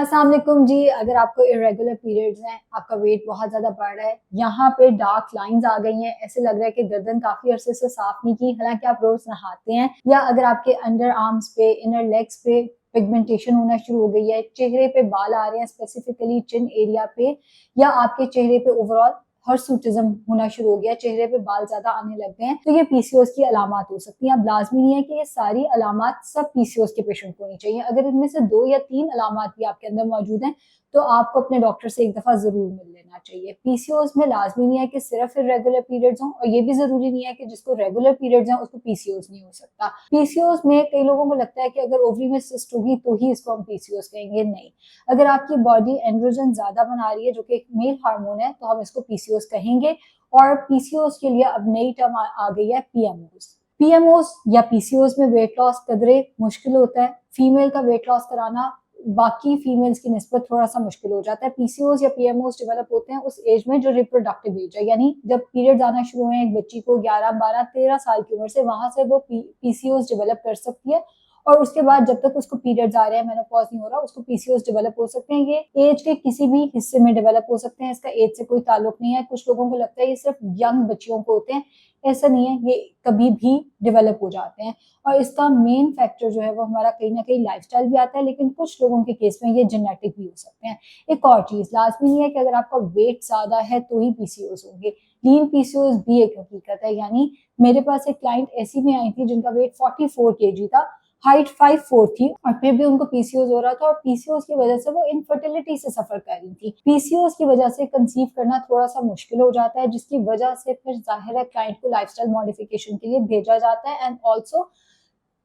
अस्सलाम वालेकुम जी। अगर आपको इरेगुलर पीरियड्स हैं, आपका वेट बहुत ज़्यादा बढ़ रहा है, यहाँ पे डार्क लाइंस आ गई हैं, ऐसे लग रहा है कि गर्दन काफ़ी अरसे से साफ नहीं की, हालांकि आप रोज नहाते हैं, या अगर आपके अंडर आर्म्स पे, इनर लेग्स पे पिगमेंटेशन होना शुरू हो गई है, चेहरे पे बाल आ रहे हैं स्पेसिफिकली चिन एरिया पे, या आपके चेहरे पे ओवरऑल हर्सुटिज्म होना शुरू हो गया, चेहरे पे बाल ज्यादा आने लग गए हैं, तो ये पीसीओएस की अलामत हो सकती है। अब लाजमी नहीं है कि ये सारी अलामत सब पीसीओएस के पेशेंट को होनी चाहिए। अगर इनमें से 2 या 3 अलामत भी आपके अंदर मौजूद हैं तो आपको अपने डॉक्टर से एक दफा जरूर मिल लेना चाहिए। पीसीओएस में लाजमी नहीं है कि सिर्फ इरेगुलर पीरियड्स हों, और ये भी जरूरी नहीं है कि जिसको रेगुलर पीरियड्स हैं उसको पीसीओएस नहीं हो सकता। पीसीओएस में कई लोगों को लगता है कि अगर ओवरी में सिस्ट होगी तो ही इसको हम पीसीओएस कहेंगे, नहीं। अगर आपकी बॉडी एंड्रोजन ज्यादा बना रही है जो कि एक मेल हार्मोन है तो हम इसको पीसीओएस कहेंगे। और पीसीओएस के लिए अब नई टर्म आ गई है पीएमओस। पीएमओस या पीसीओएस में वेट लॉस कदरे मुश्किल होता है। फीमेल का वेट लॉस कराना बाकी फीमेल्स की निस्बत थोड़ा सा मुश्किल हो जाता है। पीसीओएस या पीएमओस डेवलप होते हैं उस एज में जो रिप्रोडक्टिव एज है, यानी जब पीरियड्स आना शुरू हुए एक बच्ची को 11, 12, 13 साल की उम्र से, वहां से वो पीसीओएस डेवलप कर सकती है। और उसके बाद जब तक उसको पीरियड्स आ रहे हैं, मेनोपॉज नहीं हो रहा, उसको पीसीओएस डेवलप हो सकते हैं। ये एज के किसी भी हिस्से में डेवलप हो सकते हैं, इसका एज से कोई ताल्लुक नहीं है। कुछ लोगों को लगता है ये सिर्फ यंग बच्चियों को होते हैं, ऐसा नहीं है, ये कभी भी डेवलप हो जाते हैं। और इसका मेन फैक्टर जो है वो हमारा कहीं ना कहीं लाइफस्टाइल भी आता है, लेकिन कुछ लोगों के केस में ये जेनेटिक भी हो सकते हैं। एक और चीज, लाजमी नहीं है कि अगर आपका वेट ज्यादा है तो ही पीसीओएस होंगे। लीन पीसीओएस भी एक हकीकत है। यानी मेरे पास एक क्लाइंट ऐसी में आई थी जिनका वेट 44 केजी था, हाइट 5'4" थी, और फिर भी उनको पीसीओएस हो रहा था, और पीसीओएस की वजह से वो इनफर्टिलिटी से सफर कर रही थी। पीसीओएस की वजह से कंसीव करना थोड़ा सा मुश्किल हो जाता है, जिसकी वजह से फिर जाहिर है क्लाइंट को लाइफस्टाइल मॉडिफिकेशन के लिए भेजा जाता है। एंड ऑल्सो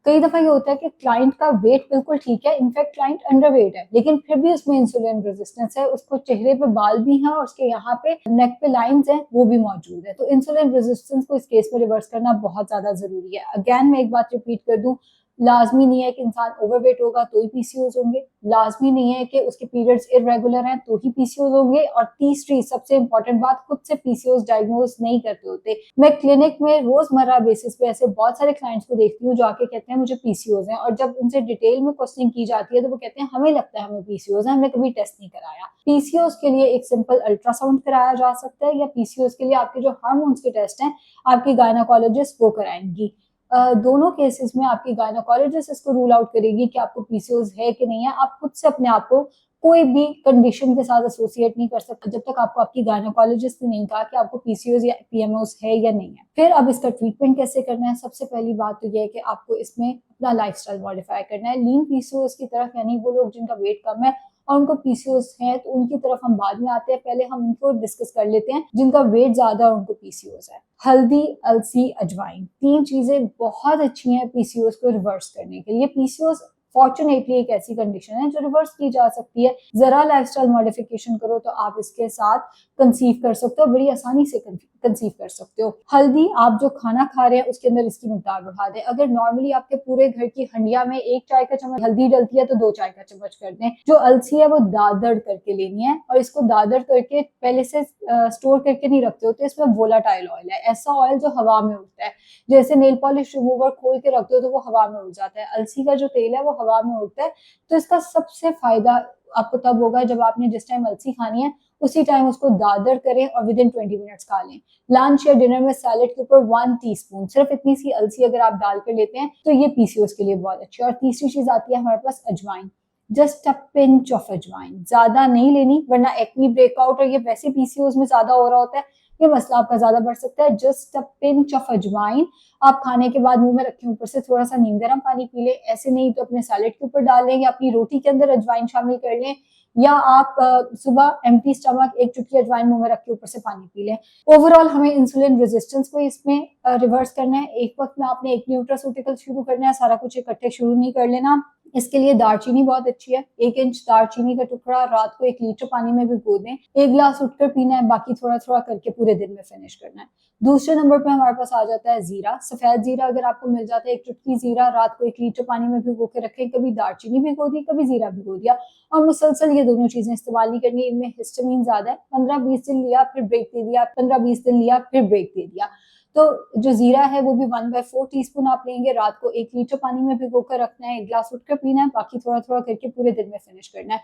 कई दफा ये होता है कि क्लाइंट का वेट बिल्कुल ठीक है, इनफैक्ट क्लाइंट अंडरवेट है, लेकिन फिर भी उसमें इंसुलिन रेजिस्टेंस है, उसको चेहरे पे बाल भी हैं और उसके यहाँ पे नेक पे लाइंस हैं वो भी मौजूद है। तो इंसुलिन रेजिस्टेंस को इस केस में रिवर्स करना बहुत ज्यादा जरूरी है। अगेन मैं एक बात रिपीट कर दूं, लाजमी नहीं है कि इंसान ओवरवेट होगा तो ही पीसीओएस होंगे, लाजमी नहीं है कि उसके पीरियड्स इरेगुलर हैं तो ही पीसीओएस होंगे, और तीसरी सबसे इंपॉर्टेंट बात, खुद से पीसीओएस डायग्नोज नहीं करते होते। मैं क्लिनिक में रोजमर्रा बेसिस पे ऐसे बहुत सारे क्लाइंट्स को देखती हूँ जो आके कहते हैं मुझे पीसीओएस है, और जब उनसे डिटेल में क्वेश्चनिंग की जाती है तो वो कहते हैं हमें लगता है हमें पीसीओएस है, हमने कभी टेस्ट नहीं कराया। पीसीओएस के लिए एक सिंपल अल्ट्रासाउंड कराया जा सकता है, या पीसीओएस के लिए आपके जो हार्मोन्स के टेस्ट हैं आपकी गायनाकोलॉजिस्ट वो कराएंगी। दोनों केसेस में आपकी गायनाकोलॉजिस्ट इसको रूल आउट करेगी कि आपको पीसीओएस है कि नहीं है। आप खुद से अपने आप को कोई भी कंडीशन के साथ एसोसिएट नहीं कर सकते जब तक आपको आपकी गायनाकोलॉजिस्ट ने नहीं कहा कि आपको पीसीओएस या पीएमओएस है या नहीं है। फिर अब इसका ट्रीटमेंट कैसे करना है, सबसे पहली बात तो यह है कि आपको इसमें अपना लाइफस्टाइल मॉडिफाई करना है। लीन पीसीओएस की तरफ, यानी वो लोग जिनका वेट कम है और उनको पीसीओएस है, तो उनकी तरफ हम बाद में आते हैं। पहले हम उनको डिस्कस कर लेते हैं जिनका वेट ज्यादा और उनको पीसीओएस है। हल्दी, अलसी, अजवाइन, 3 चीजें बहुत अच्छी हैं पीसीओएस को रिवर्स करने के लिए। पीसीओएस फॉर्चुनेटली एक ऐसी कंडीशन है जो रिवर्स की जा सकती है। जरा लाइफस्टाइल मॉडिफिकेशन करो तो आप इसके साथ कंसीव कर सकते हो, बड़ी आसानी से कंसीव कर सकते हो। हल्दी, आप जो खाना खा रहे हैं उसके अंदर इसकी मिकदार बढ़ा दें। अगर नॉर्मली आपके पूरे घर की हंडिया में 1 चाय का चम्मच हल्दी डलती है तो 2 चाय का चम्मच कर दें। जो अलसी है वो दादड़ करके लेनी है, और इसको दादड़ करके पहले से स्टोर करके नहीं रखते होते, इसमें वोलाटाइल ऑयल है, ऐसा ऑयल जो हवा में उड़ता है। जैसे नेल पॉलिश रिमूवर खोल के रखते हो तो वो हवा में उड़ जाता है, अलसी का जो तेल है वो हवा में उड़ता है। तो इसका सबसे फायदा आपको तब होगा जब आपने जिस टाइम अलसी खानी है उसी टाइम उसको दादर करें और विद इन 20 मिनट्स खा लें। लंच या डिनर में सैलेड के ऊपर 1 टीस्पून, सिर्फ इतनी सी अलसी अगर आप डाल कर लेते हैं तो ये पीसीओएस के लिए बहुत अच्छी है। और तीसरी चीज आती है हमारे पास अजवाइन, जस्ट अ पिंच ऑफ अजवाइन, ज्यादा नहीं लेनी वरना एक्नी ब्रेकआउट, और ये वैसे पीसीओएस में ज्यादा हो रहा होता है, ये मसला आपका ज्यादा बढ़ सकता है। जस्ट अ पिंच ऑफ अजवाइन आप खाने के बाद मुंह में रखें, ऊपर से थोड़ा सा नीम गर्म पानी पी लें, ऐसे नहीं तो अपने सैलेड के ऊपर डाल लें, या अपनी रोटी के अंदर अजवाइन शामिल कर लें, या आप सुबह एम्प्टी स्टमक 1 चुटकी अजवाइन मुंह में रख के ऊपर से पानी पी लें। ओवरऑल हमें इंसुलिन रेजिस्टेंस को इसमें रिवर्स करना है। एक वक्त में आपने एक न्यूट्रास्यूटिकल शुरू करना है, सारा कुछ इकट्ठे शुरू नहीं कर लेना। इसके लिए दालचीनी बहुत अच्छी है, 1 इंच दालचीनी का टुकड़ा रात को 1 लीटर पानी में भिगो दें, 1 गिलास उठकर पीना है, बाकी थोड़ा थोड़ा करके पूरे दिन में फिनिश करना है। दूसरे नंबर पे हमारे पास आ जाता है जीरा, सफेद जीरा अगर आपको मिल जाता है, 1 चुटकी जीरा रात को 1 लीटर पानी में भिगो के रखें, कभी दालचीनी भिगो दी कभी जीरा भिगो दिया, और मुसलसल ये दोनों चीजें इस्तेमाल नहीं करनी। इनमें हिस्टामिन ज्यादा है, 15-20 दिन लिया फिर ब्रेक दे दिया, 15-20 दिन लिया फिर ब्रेक दे दिया। तो जो जीरा है वो भी 1/4 टीस्पून आप लेंगे, रात को 1 लीटर पानी में भिगो कर रखना है, 1 गिलास उठकर पीना है, बाकी थोड़ा थोड़ा करके पूरे दिन में फिनिश करना है।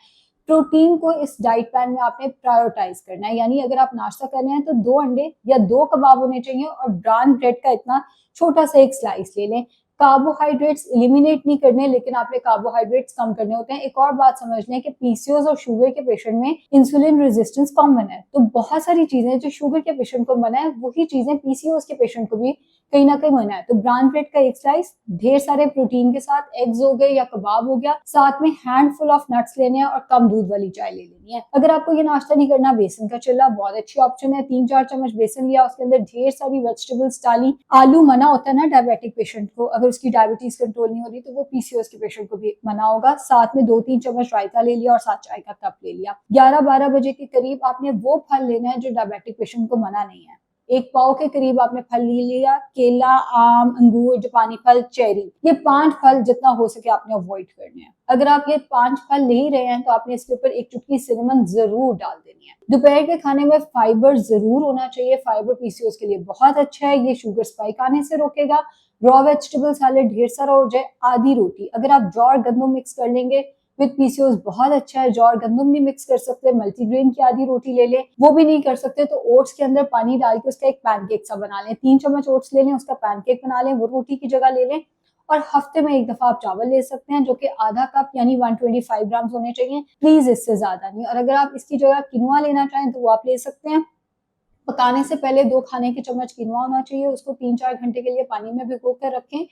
प्रोटीन को इस डाइट प्लान में आपने प्रायोरिटाइज करना है, यानी अगर आप नाश्ता कर रहे हैं तो 2 अंडे या 2 कबाब होने चाहिए और ब्राउन ब्रेड का इतना छोटा सा एक स्लाइस ले लें। कार्बोहाइड्रेट्स एलिमिनेट नहीं करने, लेकिन आपने कार्बोहाइड्रेट्स कम करने होते हैं। एक और बात समझ लें कि पीसीओएस और शुगर के पेशेंट में इंसुलिन रेजिस्टेंस कॉमन है, तो बहुत सारी चीजें जो शुगर के पेशेंट को मना है वही चीजें पीसीओएस के पेशेंट को भी कहीं ना कहीं मना है। तो ब्राउन ब्रेड का एक स्लाइस ढेर सारे प्रोटीन के साथ, एग्स हो गए या कबाब हो गया, साथ में हैंडफुल ऑफ नट्स लेने हैं और कम दूध वाली चाय ले लेनी है। अगर आपको ये नाश्ता नहीं करना, बेसन का चिल्ला बहुत अच्छी ऑप्शन है। 3-4 चम्मच बेसन लिया, उसके अंदर ढेर सारी वेजिटेबल्स डाली। आलू मना होता है ना डायबिटिक पेशेंट को, अगर उसकी डायबिटीज कंट्रोल नहीं हो रही तो वो पीसीओएस के पेशेंट को भी मना होगा। साथ में 2-3 चम्मच रायता ले लिया और साथ चाय का कप ले लिया। 11-12 बजे के करीब आपने वो फल लेना है जो डायबिटिक पेशेंट को मना नहीं है। 1 पाव के करीब आपने फल ले लिया, केला, आम, अंगूर, जापानी फल, चेरी, ये 5 फल जितना हो सके आपने अवॉइड करने हैं। अगर आप ये 5 फल ले ही रहे हैं तो आपने इसके ऊपर 1 चुटकी सिनेमन जरूर डाल देनी है। दोपहर के खाने में फाइबर जरूर होना चाहिए, फाइबर पीसीओएस के लिए बहुत अच्छा है, ये शुगर स्पाइक आने से रोकेगा। रॉ वेजिटेबल सैलेड ढेर सारा हो जाए। आधी रोटी, अगर आप जौ और गंदम मिक्स कर लेंगे विद पीसीओएस बहुत अच्छा है। जौ और गंदम नहीं मिक्स कर सकते, मल्टीग्रेन की आधी रोटी ले लें। वो भी नहीं कर सकते तो ओट्स के अंदर पानी डाल के उसका एक पैनकेक सा बना लें। 3 चम्मच ओट्स ले लें, उसका पैनकेक बना लें, वो रोटी की जगह ले लें। और हफ्ते में 1 दफा आप चावल ले सकते हैं जो कि आधा कप यानी 125 ग्राम होने चाहिए, प्लीज इससे ज्यादा नहीं। और अगर आप इसकी जगह किनुआ लेना चाहें तो वो आप ले सकते हैं। पकाने से पहले 2 खाने के चम्मच किनुआ होना चाहिए, उसको 3-4 घंटे के लिए पानी में भिगो कर रखें।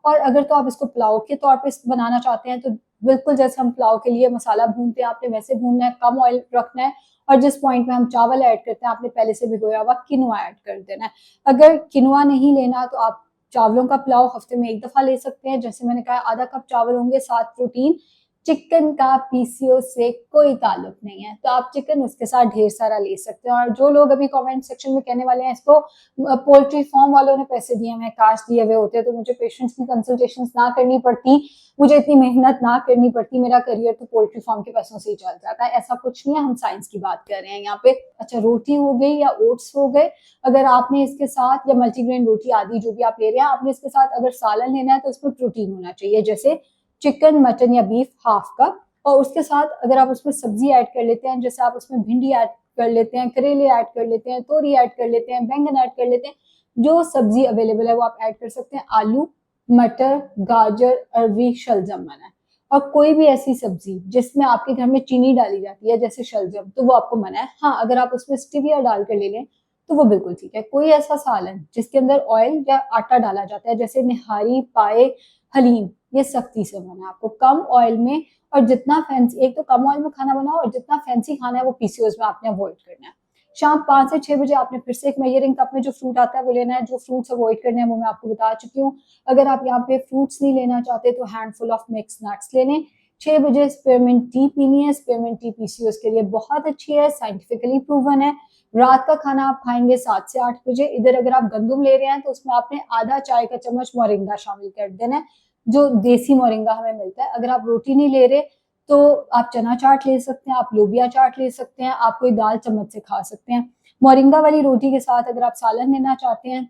और अगर तो आप इसको पुलाव के तौर पे बनाना चाहते हैं तो बिल्कुल जैसे हम पुलाव के लिए मसाला भूनते हैं आपने वैसे भूनना है, कम ऑयल रखना है। और जिस पॉइंट में हम चावल ऐड करते हैं आपने पहले से भिगोया हुआ किनुआ ऐड कर देना है। अगर किनुआ नहीं लेना तो आप चावलों का पुलाव हफ्ते में 1 दफा ले सकते हैं। जैसे मैंने कहा आधा कप चावल होंगे, 7 प्रोटीन। चिकन का पीसीओ से कोई ताल्लुक नहीं है, तो आप चिकन उसके साथ ढेर सारा ले सकते हैं। और जो लोग अभी कमेंट सेक्शन में कहने वाले हैं इसको पोल्ट्री फार्म वालों ने पैसे दिए हैं, काश दिए हुए होते तो मुझे पेशेंट्स की कंसल्टेशंस ना करनी पड़ती, मुझे इतनी मेहनत ना करनी पड़ती, मेरा करियर तो पोल्ट्री फार्म के पैसों से ही चल जाता है। ऐसा कुछ नहीं है, हम साइंस की बात कर रहे हैं यहाँ पे। अच्छा, रोटी हो गई या ओट्स हो गए, अगर आपने इसके साथ, या मल्टीग्रेन रोटी आदि जो भी आप ले रहे हैं, आपने इसके साथ अगर सालन लेना है तो उसमें प्रोटीन होना चाहिए, जैसे चिकन, मटन या बीफ हाफ कप। और उसके साथ अगर आप उसमें सब्जी ऐड कर लेते हैं, जैसे आप उसमें भिंडी ऐड कर लेते हैं, करेले ऐड कर लेते हैं, तोरी ऐड कर लेते हैं, बैंगन ऐड कर लेते हैं, जो सब्जी अवेलेबल है वो आप ऐड कर सकते हैं। आलू, मटर, गाजर, अरवी, शलजम मना है। और कोई भी ऐसी सब्जी जिसमें आपके घर में चीनी डाली जाती है जैसे शलजम, तो वो आपको मना है। हाँ, अगर आप उसमें स्टीविया डाल कर ले लें तो वो बिल्कुल ठीक है। कोई ऐसा सालन जिसके अंदर ऑयल या आटा डाला जाता है जैसे निहारी, पाए, हलीम, ये सख्ती से बना। आपको कम ऑयल में और जितना फैंसी, एक तो कम ऑयल में खाना बनाओ और जितना फैंसी खाना है वो पीसीओएस में आपने अवॉइड करना है। शाम 5 से 6 बजे आपने फिर से एक मेजरिंग कप में जो फ्रूट आता है वो लेना है। जो फ्रूट्स अवॉइड करने हैं वो मैं आपको बता चुकी हूँ। अगर आप यहाँ पे फ्रूट्स नहीं लेना चाहते तो हैंडफुल ऑफ मिक्स नट्स ले लें। 6 बजे स्पेयरमिंट टी पीनी है। स्पेयरमिंट टी पीसीओएस के लिए बहुत अच्छी है, साइंटिफिकली प्रूवन है। रात का खाना आप खाएंगे 7 से 8 बजे। इधर अगर आप गंदम ले रहे हैं तो उसमें आपने आधा चाय का चम्मच मोरिंगा शामिल कर देना है, जो देसी मोरिंगा हमें मिलता है। अगर आप रोटी नहीं ले रहे तो आप चना चाट ले सकते हैं, आप लोबिया चाट ले सकते हैं, आप कोई दाल चम्मच से खा सकते हैं। मोरिंगा वाली रोटी के साथ अगर आप सालन लेना चाहते हैं,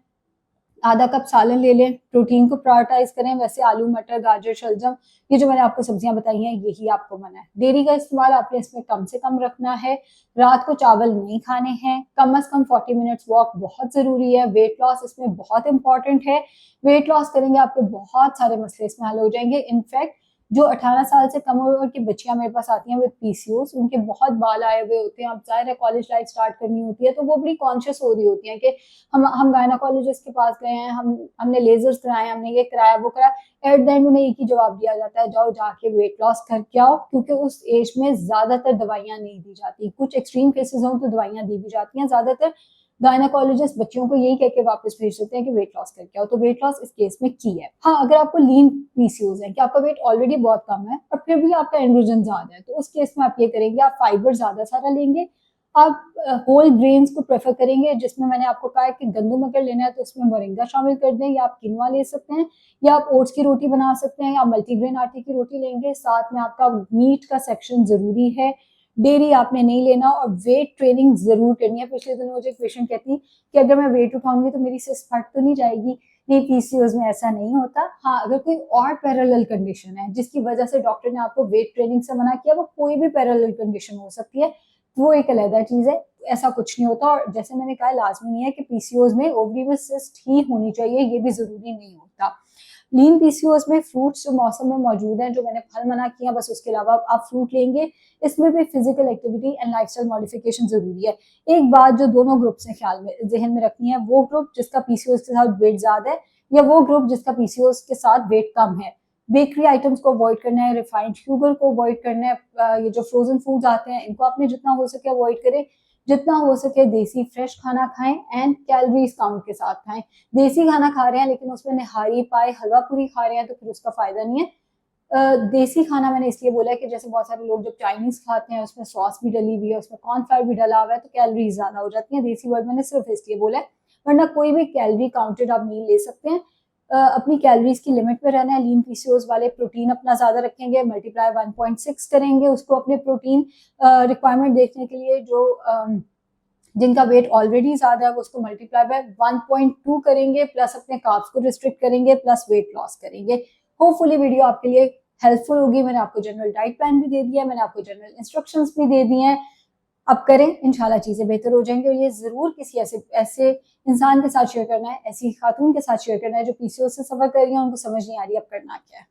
आधा कप सालन ले लें। प्रोटीन को प्रायोरिटाइज करें। वैसे आलू, मटर, गाजर, शलजम, ये जो मैंने आपको सब्जियां बताई हैं यही आपको मना है। डेयरी का इस्तेमाल आपने इसमें कम से कम रखना है। रात को चावल नहीं खाने हैं। कम से कम 40 मिनट्स वॉक बहुत जरूरी है। वेट लॉस इसमें बहुत इंपॉर्टेंट है। वेट लॉस करेंगे आपके बहुत सारे मसले इसमें हल हो जाएंगे। इनफैक्ट जो 18 साल से कम उम्र की बच्चियां मेरे पास आती हैं विद पीसीओएस, उनके बहुत बाल आए हुए होते हैं। अब जाहिर है कॉलेज लाइफ स्टार्ट करनी होती है तो वो बड़ी कॉन्शियस हो रही होती हैं कि हम गायनाकोलॉजिस्ट के पास गए हैं, हमने लेजर्स कराए, हमने ये कराया वो कराया। एट द एंड उन्हें एक ही जवाब दिया जाता है, जाओ जाके वेट लॉस करके आओ, क्योंकि उस एज में ज्यादातर दवाइयां नहीं दी जाती। कुछ एक्सट्रीम केसेस हों तो दवाइयां दी भी जाती हैं। ज्यादातर गायनाकोलॉजिस्ट बच्चियों को यही कह के वापस भेज देते हैं कि वेट लॉस करके आओ। तो वेट लॉस इस केस में की है। हाँ, अगर आपको लीन पीसीओएस है कि आपका वेट ऑलरेडी बहुत कम है और फिर भी आपका एंड्रोजन ज्यादा है, तो उस केस में आप ये करेंगे, आप फाइबर ज्यादा सारा लेंगे। आप होल ग्रेन्स को प्रेफर करेंगे, जिसमें मैंने आपको कहा है कि गंदम अगर लेना है तो उसमें मोरिंगा शामिल कर दें, या आप किनुआ ले सकते हैं, या आप ओट्स की रोटी बना सकते हैं, या मल्टीग्रेन आटे की रोटी लेंगे। साथ में आपका मीट का सेक्शन जरूरी है। डेयरी आपने नहीं लेना और वेट ट्रेनिंग जरूर करनी है। पिछले दिनों मुझे एक पेशेंट कहती कि अगर मैं वेट उठाऊंगी तो मेरी सिस्ट फट तो नहीं जाएगी। नहीं, पीसीओएस में ऐसा नहीं होता। हाँ, अगर कोई और पैरेलल कंडीशन है जिसकी वजह से डॉक्टर ने आपको वेट ट्रेनिंग से मना किया, वो कोई भी पैरेलल कंडीशन हो सकती है, वो एक अलग चीज है। ऐसा कुछ नहीं होता। और जैसे मैंने कहा, लाजमी नहीं है कि पीसीओएस में ओवरी में सिस्ट ही होनी चाहिए, ये भी जरूरी नहीं होता। लीन पीसीओएस में फ्रूट्स जो मौसम में मौजूद हैं, जो मैंने फल मना किया, बस उसके अलावा आप फ्रूट लेंगे। इसमें भी physical activity and lifestyle modification जरूरी है। एक बात जो दोनों ग्रुप्स ने ख्याल में जहन में रखनी है, वो ग्रुप जिसका पीसीओएस के साथ वेट ज्यादा है या वो ग्रुप जिसका पीसीओएस के साथ वेट कम है। बेकरी आइटम्स को अवॉइड करना है, रिफाइंड शुगर को अवॉइड करना है, ये जो फ्रोजन फूड्स आते हैं इनको आपने जितना हो सके अवॉइड करें। जितना हो सके देसी फ्रेश खाना खाएं एंड कैलोरीज काउंट के साथ खाएं। देसी खाना खा रहे हैं लेकिन उसमें निहारी पाए हलवा पूरी खा रहे हैं तो फिर उसका फायदा नहीं है। देसी खाना मैंने इसलिए बोला है कि जैसे बहुत सारे लोग जब चाइनीज खाते हैं उसमें सॉस भी डली हुई है, उसमें कॉर्नफ्लावर भी डला हुआ है, तो कैलोरीज ज्यादा हो जाती है। देसी वर्ड मैंने सिर्फ इसलिए बोला है, वरना कोई भी कैलोरी काउंटेड आप मील ले सकते हैं। अपनी कैलोरीज की लिमिट में रहना है। लीन पीसीओएस वाले प्रोटीन अपना ज्यादा रखेंगे, मल्टीप्लाई 1.6 करेंगे उसको अपने प्रोटीन रिक्वायरमेंट देखने के लिए। जो जिनका वेट ऑलरेडी ज्यादा है वो उसको मल्टीप्लाई बाय 1.2 करेंगे, प्लस अपने कार्ब्स को रिस्ट्रिक्ट करेंगे, प्लस वेट लॉस करेंगे। होपफुली वीडियो आपके लिए हेल्पफुल होगी। मैंने आपको जनरल डाइट प्लान भी दे दिया है, मैंने आपको जनरल इंस्ट्रक्शंस भी दे दिए हैं। अब करें, इंशाल्लाह चीजें बेहतर हो जाएंगी। और ये जरूर किसी ऐसे ऐसे इंसान के साथ शेयर करना है, ऐसी खातून के साथ शेयर करना है जो पीसीओएस से सफर कर रही है, उनको समझ नहीं आ रही अब करना क्या है।